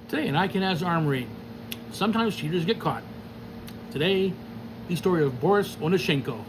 Today in Can Haz Armory, sometimes cheaters get caught. Today, the story of Boris Onishenko.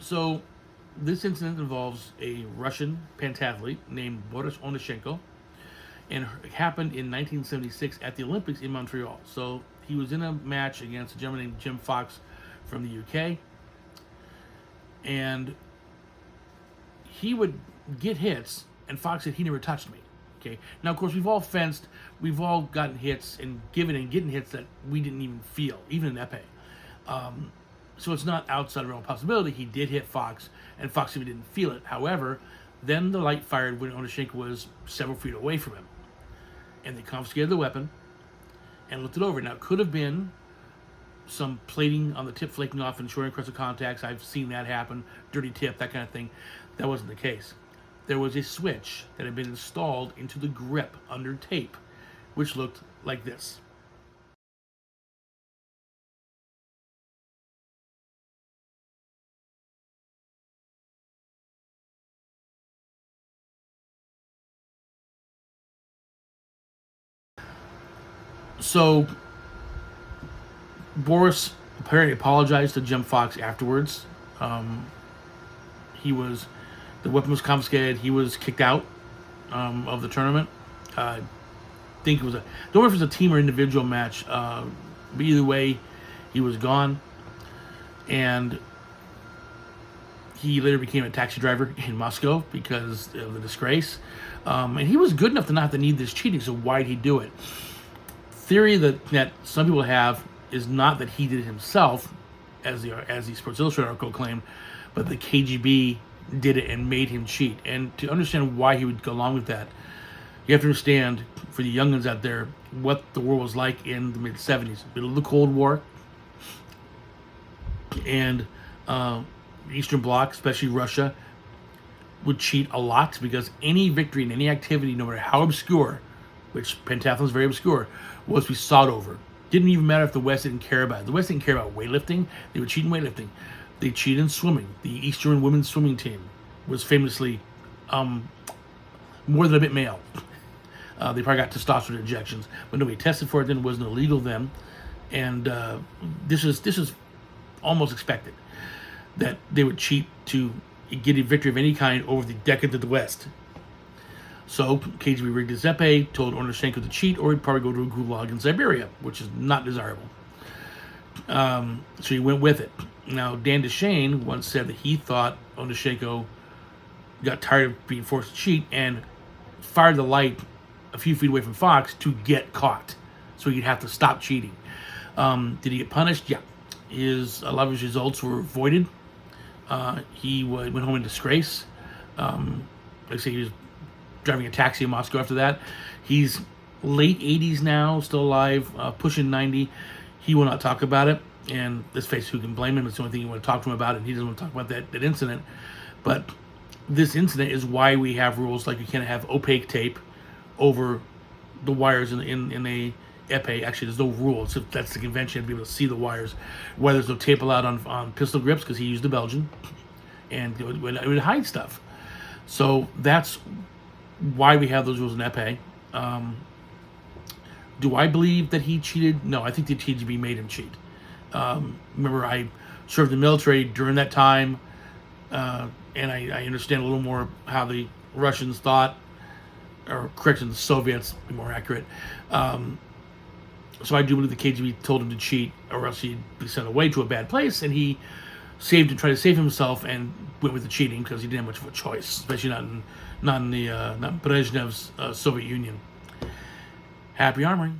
So, this incident involves a Russian pentathlete named Boris Onishenko, and it happened in 1976 at the Olympics in Montreal. So, he was in a match against a gentleman named Jim Fox from the UK, and he would get hits, and Fox said he never touched me. Okay. Now, of course, we've all fenced, we've all gotten hits and getting hits that we didn't even feel, even in epee. So it's not outside of realm of possibility. He did hit Fox, and Fox even didn't feel it. However, then the light fired when Onishenko was several feet away from him, and they confiscated the weapon and looked it over. Now, it could have been some plating on the tip flaking off and showing across the contacts. I've seen that happen, dirty tip, that kind of thing. That wasn't the case. There was a switch that had been installed into the grip under tape, which looked like this. So, Boris apparently apologized to Jim Fox afterwards. The weapon was confiscated. He was kicked out of the tournament. I think it was don't know if it was a team or individual match. But either way, he was gone, and he later became a taxi driver in Moscow because of the disgrace. And he was good enough to not have to need this cheating. So why'd he do it? Theory that some people have is not that he did it himself, as the Sports Illustrated article claimed, but the KGB did it and made him cheat. And to understand why he would go along with that, you have to understand, for the youngins out there, what the world was like in the mid-'70s, middle of the Cold War, and the Eastern Bloc, especially Russia, would cheat a lot because any victory in any activity, no matter how obscure, which pentathlon is very obscure, was to be sought over. Didn't even matter if the West didn't care about it. The West didn't care about weightlifting. They would cheat in weightlifting. They cheated in swimming. The Eastern women's swimming team was famously more than a bit male. They probably got testosterone injections, but nobody tested for it then. It wasn't illegal then. And this is almost expected, that they would cheat to get a victory of any kind over the decade of the West. So KGB rigged his epee, told Onishenko to cheat, or he'd probably go to a gulag in Siberia, which is not desirable. So he went with it. Now, Dan DeShane once said that he thought Onishenko got tired of being forced to cheat and fired the light a few feet away from Fox to get caught, so he'd have to stop cheating. Did he get punished? Yeah. A lot of his results were voided. He went home in disgrace. Like I say, he was driving a taxi in Moscow after that. He's late 80s now, still alive, pushing 90. He will not talk about it, and let's face it, who can blame him? It's the only thing you want to talk to him about, and he doesn't want to talk about that incident. But this incident is why we have rules like you can't have opaque tape over the wires in a epee. Actually, there's no rules. That's the convention, to be able to see the wires. Why there's no tape allowed on pistol grips, because he used a Belgian, and it would hide stuff. So that's why we have those rules in epee. Do I believe that he cheated? No, I think the TGB made him cheat. Remember, I served in the military during that time, and I understand a little more how the Russians thought, or correction, the Soviets, be more accurate. So I do believe the KGB told him to cheat, or else he'd be sent away to a bad place, and he tried to save himself and went with the cheating because he didn't have much of a choice, especially not in Brezhnev's Soviet Union. Happy armoring.